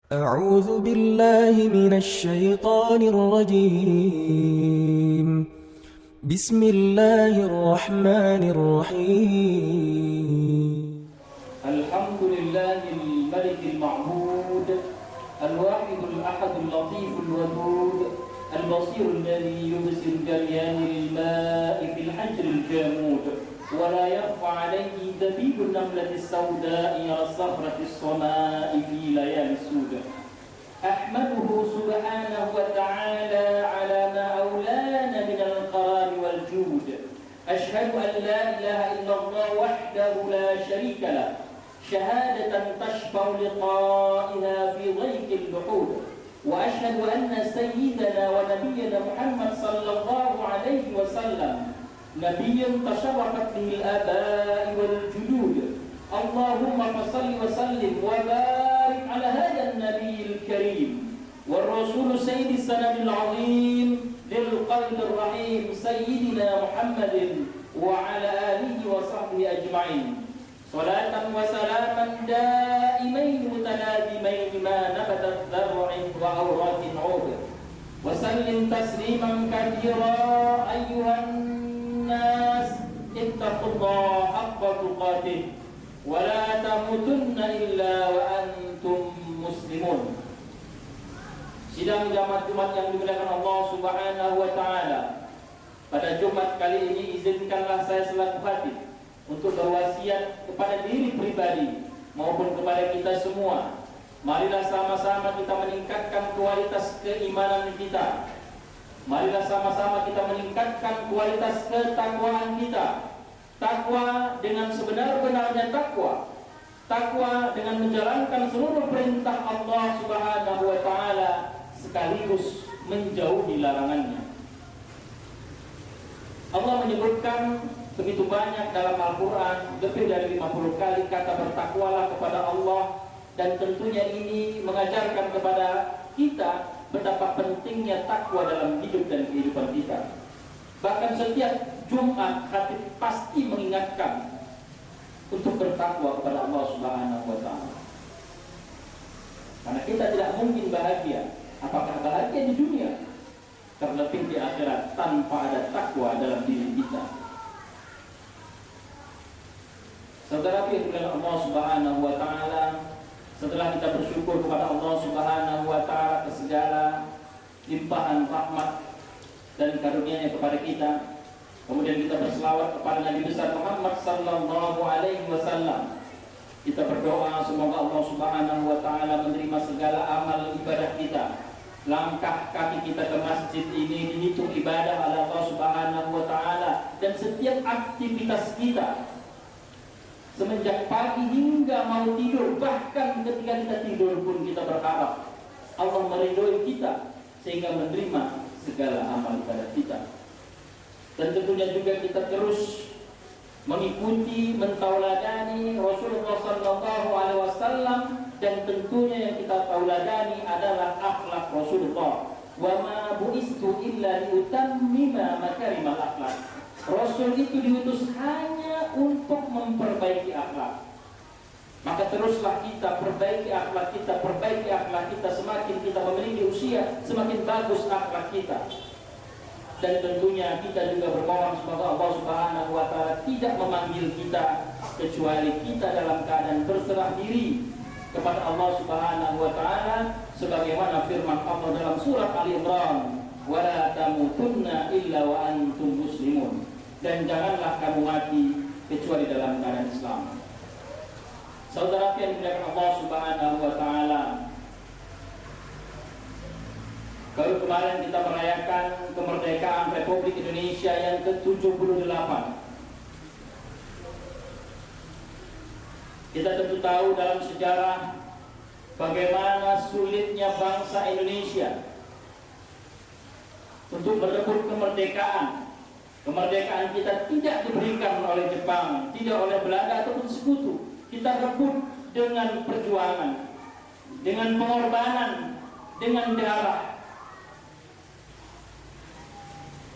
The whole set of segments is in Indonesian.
أعوذ بالله من الشيطان الرجيم. بسم الله الرحمن الرحيم. الحمد لله الملك المعبود الواحد الأحد اللطيف الودود البصير الذي يبصر جريان الماء في الحجر الجامود ولا يخفى عليه دبيب النملة السوداء يرى الصخرة الصماء في ليالي السود. أحمده سبحانه وتعالى على ما أولانا من القرار والجود. أشهد أن لا إله إلا الله وحده لا شريك له شهادة تشفع لقائها في ضيق اللحود. وأشهد أن سيدنا ونبينا محمد صلى الله عليه وسلم نبي تشرفت به الآباء والجدود. اللهم فصل وسلم وبارك على هذا النبي الكريم والرسول سيد السند العظيم للقلب الرحيم سيدنا محمد وعلى آله وصحبه أجمعين. صلاة وسلاما دائمين متلازمين ما نبتت ذرع وأوراق عود. وسلم تسليما كثيرا أيها الناس اتقوا الله حق تقاته ولا تموتن إلا وأنتم مسلمون. Sidang jamaah Jumat yang dimuliakan Allah Subhanahu wa taala. Pada Jumat kali ini izinkanlah saya selaku khatib untuk berwasiat kepada diri pribadi maupun kepada kita semua. Marilah sama-sama kita meningkatkan kualitas keimanan kita. Marilah sama-sama kita meningkatkan kualitas ketakwaan kita. Takwa dengan sebenar-benarnya takwa. Takwa dengan menjalankan seluruh perintah Allah Subhanahu wa taala sekaligus menjauhi larangannya. Allah menyebutkan begitu banyak dalam Al-Quran, lebih dari 50 kali kata bertakwalah kepada Allah, dan tentunya ini mengajarkan kepada kita betapa pentingnya takwa dalam hidup dan kehidupan kita. Bahkan setiap Jumat khatib pasti mengingatkan untuk bertakwa kepada Allah Subhanahu wa taala. Karena kita tidak mungkin bahagia. Apakah bahagia di dunia? Terlebih di akhirat tanpa ada takwa dalam diri kita. Saudara yang dimuliakan Allah Subhanahu wa taala, setelah kita bersyukur kepada Allah Subhanahu wa taala atas segala limpahan rahmat dan karunia-Nya kepada kita, kemudian kita berselawat kepada Nabi besar Muhammad sallallahu alaihi wasallam. Kita berdoa semoga Allah Subhanahu wa taala menerima segala amal ibadah kita. Langkah kaki kita ke masjid ini dihitung ibadah oleh Allah Subhanahu wa taala, dan setiap aktivitas kita semenjak pagi hingga mau tidur, bahkan ketika kita tidur pun kita berharap Allah meridhoi kita sehingga menerima segala amal ibadah kita. Dan tentunya juga kita terus mengikuti, mentauladani Rasulullah sallallahu alaihi wasallam, dan tentunya yang kita tauladani adalah akhlak Rasulullah. Wa ma bu'istu illa liutammima makarimal akhlak. Rasul itu diutus hanya untuk memperbaiki akhlak. Maka teruslah kita perbaiki akhlak kita, perbaiki akhlak kita. Semakin kita memiliki usia, semakin bagus akhlak kita. Dan tentunya kita juga bermohon semoga Allah Subhanahu wa taala tidak memanggil kita kecuali kita dalam keadaan berserah diri kepada Allah Subhanahu wa taala, sebagaimana firman Allah dalam surat Ali Imran, "Wala tamutunna illa wa antum muslimun." Dan janganlah kamu mati kecuali dalam keadaan Islam. Saudara yang dimuliakan Allah Subhanahu wa taala, baru kemarin kita merayakan kemerdekaan Republik Indonesia yang ke-78. Kita tentu tahu dalam sejarah bagaimana sulitnya bangsa Indonesia untuk merebut kemerdekaan. Kemerdekaan kita tidak diberikan oleh Jepang, tidak oleh Belanda ataupun sekutu. Kita rebut dengan perjuangan, dengan pengorbanan, dengan darah.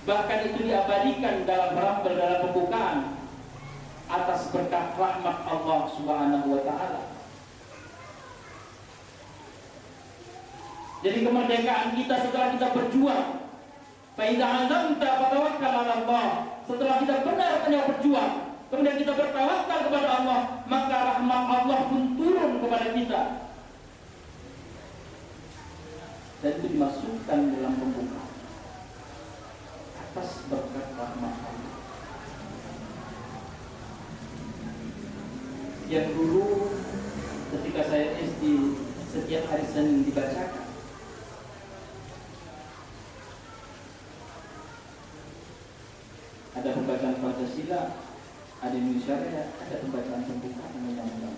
Bahkan itu diabadikan dalam preambel dalam pembukaan atas berkat rahmat Allah Subhanahu wa taala. Jadi kemerdekaan kita setelah kita berjuang. Fa idza azamta fatawakkal 'ala Allah. Setelah kita benar-benar berjuang, kemudian kita bertawakal kepada Allah, maka rahmat Allah pun turun kepada kita. Dan itu dimasukkan dalam pembukaan atas berkat rahmat Allah. Yang dulu ketika saya SD setiap hari Senin dibacakan, ada pembacaan Pancasila, ada Indonesia Raya, ada pembacaan pembukaan undang-undang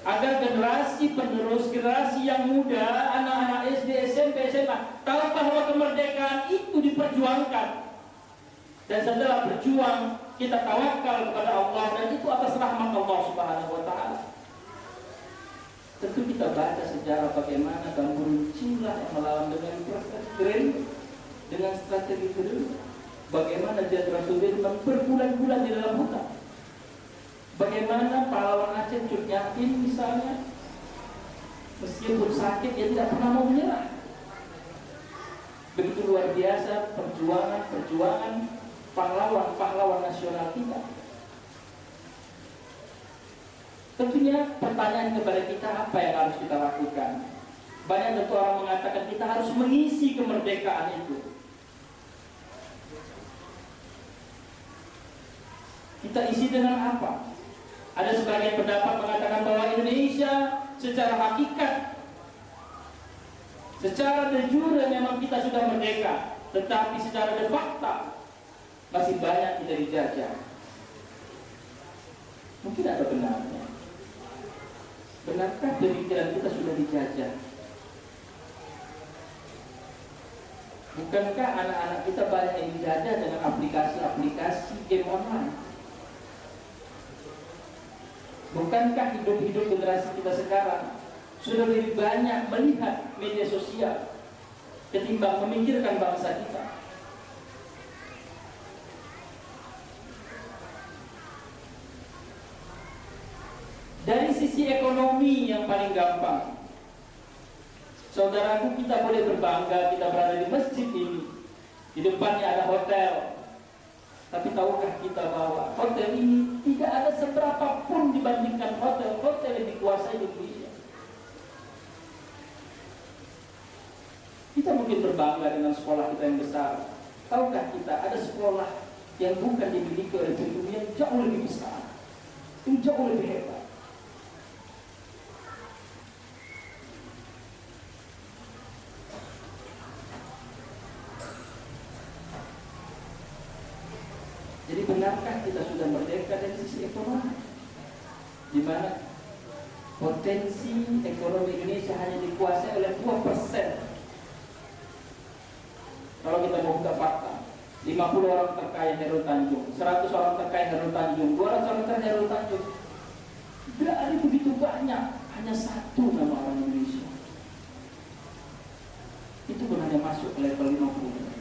agar generasi penerus, generasi yang muda, anak-anak SD, SMP, SMA tahu bahwa kemerdekaan itu diperjuangkan. Dan setelah berjuang, kita tawakal kepada Allah, dan itu atas rahmat Allah Subhanahu wa Ta'ala. Tentu kita baca sejarah bagaimana Bambu Runcinglah yang melawan dengan Grand, dengan strategi kedua. Bagaimana Jenderal Sudirman berbulan-bulan di dalam hutan. Bagaimana pahlawan Aceh Cut Nyatin misalnya, meskipun sakit dia tidak pernah mau menyerah. Begitu luar biasa perjuangan pahlawan nasional kita. Tentunya pertanyaan kepada kita, apa yang harus kita lakukan? Banyak tentu orang mengatakan kita harus mengisi kemerdekaan itu. Kita isi dengan apa? Ada sebagian pendapat mengatakan bahwa Indonesia secara hakikat, secara de jure memang kita sudah merdeka, tetapi secara de facto masih banyak kita dijajah. Mungkin ada benarnya. Benarkah pemikiran kita sudah dijajah? Bukankah anak-anak kita banyak yang dijajah dengan aplikasi-aplikasi game online? Bukankah hidup generasi kita sekarang sudah lebih banyak melihat media sosial ketimbang memikirkan bangsa kita? Dari sisi ekonomi yang paling gampang, saudaraku, kita boleh berbangga kita berada di masjid ini. Di depannya ada hotel. Tapi tahukah kita bahwa hotel ini tidak ada seberapa pun dibandingkan hotel-hotel yang dikuasai di Indonesia. Kita mungkin berbangga dengan sekolah kita yang besar. Tahukah kita ada sekolah yang bukan dimiliki oleh penduduk yang jauh lebih besar, yang jauh lebih hebat. Jadi benarkah kita sudah merdeka dari sisi ekonomi? Di mana potensi ekonomi Indonesia hanya dikuasai oleh 2%. Kalau kita mau buka fakta, 50 orang terkaya Heru Tanjung, 100 orang terkaya Heru Tanjung, 200 orang terkaya Heru Tanjung. Dari begitu banyak, hanya satu nama orang Indonesia. Itu pun hanya masuk ke level 50.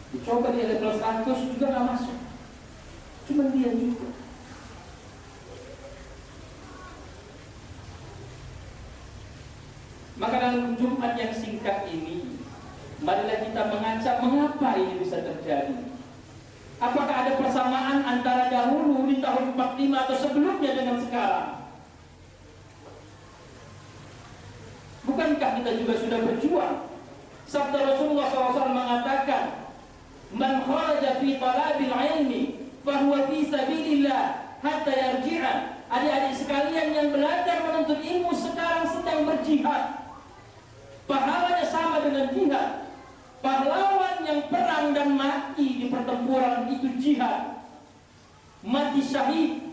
Dicoba di level 100 juga nggak masuk. Cuma dia juga. Maka dalam Jumat yang singkat ini, marilah kita mengacak mengapa ini bisa terjadi. Apakah ada persamaan antara dahulu di tahun 45 atau sebelumnya dengan sekarang? Bukankah kita juga sudah berjuang? Sabda Rasulullah SAW mengatakan, "Man kharaja fi talabil ilmi fahuwa fi sabilillah hatta yarji'a." Adik-adik sekalian yang belajar menuntut ilmu sekarang sedang berjihad. Pahalanya sama dengan jihad. Pahlawan yang perang dan mati di pertempuran itu jihad, mati syahid.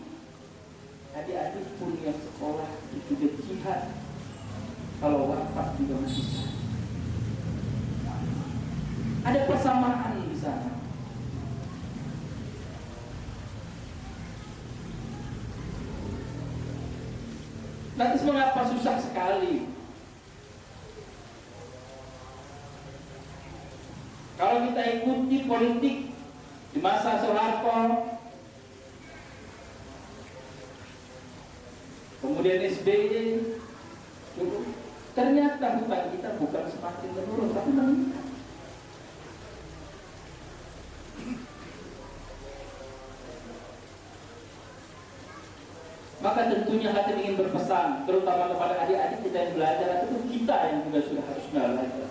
Adik-adik pun yang sekolah itu juga jihad. Kalau wafat juga mati syahid. Ada persamaan di sana. Lantas mengapa susah sekali? Kalau kita ikuti politik di masa Soeharto, kemudian SBY. Ternyata hutang kita bukan semakin menurun, tapi meningkat. Maka tentunya hati ingin berpesan, terutama kepada adik-adik kita yang belajar, atau kita yang juga sudah harus belajar,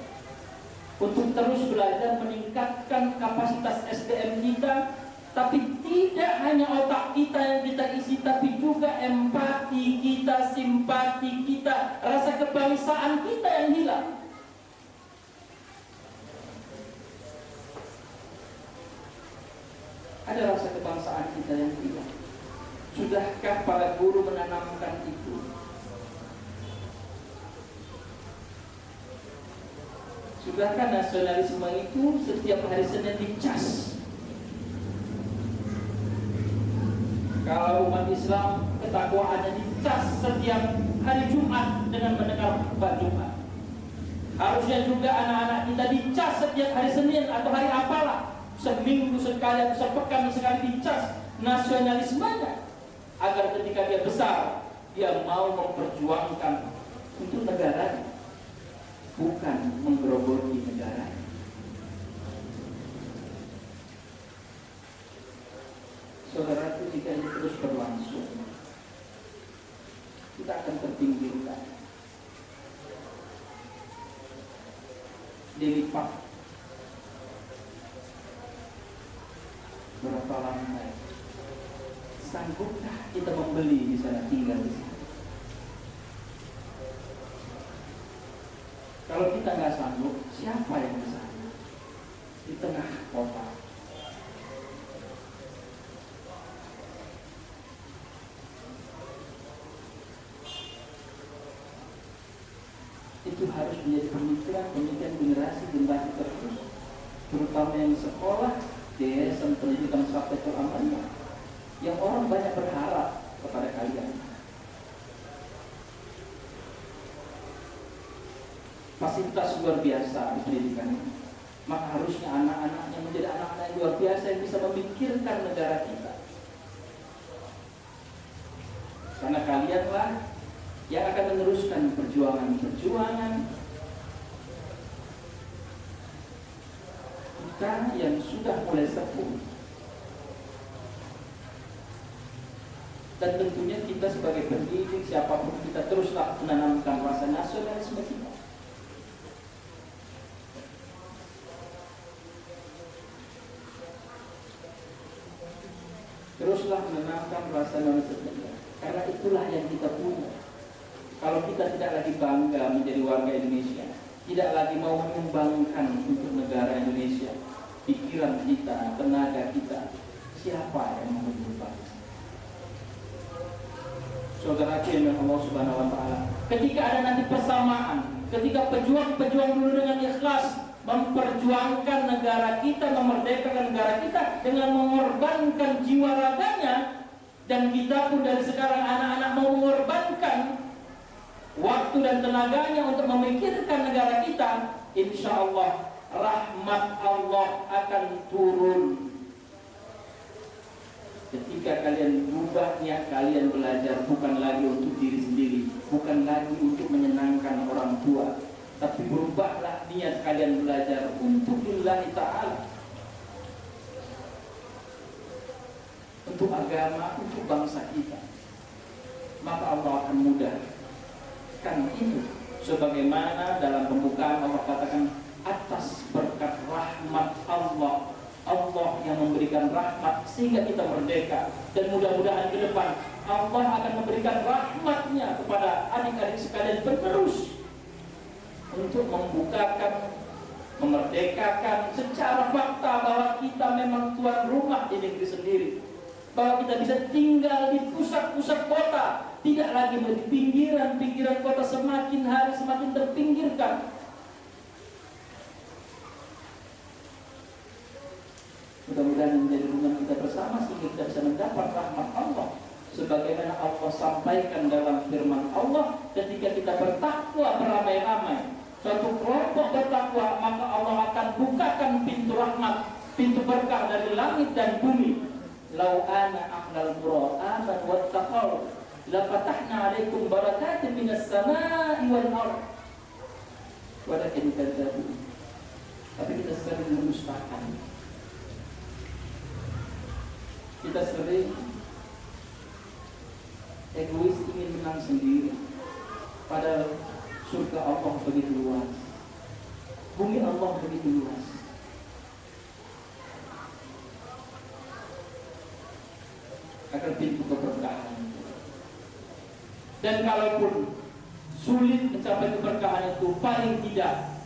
untuk terus belajar meningkatkan kapasitas SDM kita, tapi tidak hanya otak kita yang kita isi, tapi juga empati kita, simpati kita, rasa kebangsaan kita yang hilang. Ada rasa kebangsaan kita yang hilang. Sudahkah para guru menanamkan itu? Sudahkah nasionalisme itu setiap hari Senin dicas? Kalau umat Islam ketakwaannya dicas setiap hari Jumat dengan mendengar khutbah Jumat. Harusnya juga anak-anak kita dicas setiap hari Senin atau hari apalah, seminggu sekali atau sepekan sekali dicas nasionalismenya, agar ketika dia besar dia mau memperjuangkan untuk negara, bukan menggerogoti negara. Saudaraku, jika ini terus berlangsung, kita akan terpinggirkan, dilipat berapa lantai. Sanggupkah kita membeli di sana, tinggal di sana? Kalau kita nggak sanggup, siapa yang di sana? Di tengah kota. Itu harus menjadi pemikiran generasi terus, terutama yang sekolah di Yayasan Pendidikan Safatul Amaliyah, yang orang banyak berharap kepada kalian. Fasilitas luar biasa di pendidikan ini, maka harusnya anak-anaknya menjadi anak-anak yang luar biasa yang bisa memikirkan negara kita. Karena kalianlah yang akan meneruskan perjuangan-perjuangan kita yang sudah mulai sepuh. Dan tentunya kita sebagai pendidik, siapapun kita, teruslah menanamkan rasa nasionalisme kita. Teruslah menanamkan rasa nasionalisme kita, karena itulah yang kita punya. Kalau kita tidak lagi bangga menjadi warga Indonesia, tidak lagi mau menyumbangkan untuk negara Indonesia, pikiran kita, tenaga kita, siapa yang mau menyumbang? Saudara yang Allah Subhanahu wa Ta'ala, ketika ada nanti persamaan, ketika pejuang-pejuang dulu dengan ikhlas memperjuangkan negara kita, memerdekakan negara kita dengan mengorbankan jiwa raganya, dan kita pun dari sekarang anak-anak mau mengorbankan waktu dan tenaganya untuk memikirkan negara kita, insya Allah rahmat Allah akan turun. Ketika kalian berubah niat kalian belajar, bukan lagi untuk diri sendiri, bukan lagi untuk menyenangkan orang tua, tapi berubahlah niat kalian belajar untuk lillahi ta'ala, untuk agama, untuk bangsa kita. Maka Allah akan mudahkan itu. Sebagaimana dalam pembukaan Allah katakan, atas berkat rahmat Allah, Allah yang memberikan rahmat sehingga kita merdeka. Dan mudah-mudahan ke depan Allah akan memberikan rahmatnya kepada adik-adik sekalian penerus untuk membukakan, memerdekakan secara fakta bahwa kita memang tuan rumah di negeri sendiri, bahwa kita bisa tinggal di pusat-pusat kota, tidak lagi di pinggiran kota, semakin hari semakin terpinggirkan. Mudah-mudahan menjadi hubungan kita bersama sehingga kita bisa mendapat rahmat Allah, sebagaimana Allah sampaikan dalam firman Allah, ketika kita bertakwa beramai-ramai, suatu kelompok bertakwa, maka Allah akan bukakan pintu rahmat, pintu berkah dari langit dan bumi. Lau ana ahlal qura aman wattaqaw la fatahna 'alaikum barakatin minas samaa'i wal ardh. Walakin kadzabu. Tapi kita sering mendustakan. Kita sering egois, ingin menang sendiri. Padahal surga Allah begitu luas, bumi Allah begitu luas. Agar pintu keberkahan. Dan kalaupun sulit mencapai keberkahan itu, paling tidak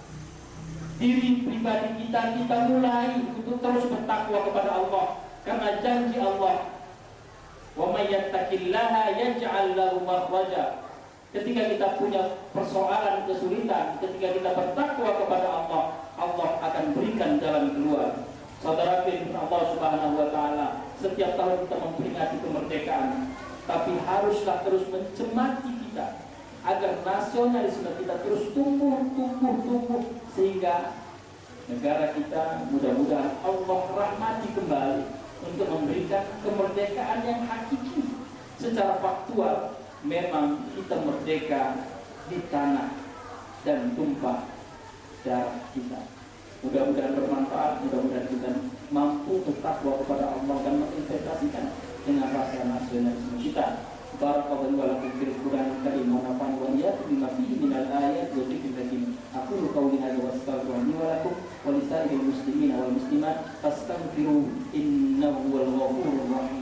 diri pribadi kita mulai untuk terus bertakwa kepada Allah, karena janji Allah, wa may yattaqillaha yaj'al lahu makhraja. Ketika kita punya persoalan, kesulitan, ketika kita bertakwa kepada Allah, Allah akan berikan jalan keluar. Saudara firman Allah Subhanahu wa taala, setiap tahun kita memperingati kemerdekaan, tapi haruslah terus mencemati kita agar nasionalisme kita terus tumbuh sehingga negara kita mudah-mudahan Allah rahmati kembali untuk memberikan kemerdekaan yang hakiki. Secara faktual memang kita merdeka di tanah dan tumpah darah kita. Mudah-mudahan bermanfaat, mudah-mudahan kita mampu bertakwa kepada Allah dan menginvestasikan dengan rasa nasionalisme kita. Barakallahu wa lakum fil Qur'anil karim wa nafa'ani wa iyyakum bima fihi minal ayati wa dzikril hakim. Aqulu qawli hadza wa astaghfirullaha wa lakum wa lisa'iril muslimina wal muslimat fastaghfiruhu innahu huwal ghafurur rahim.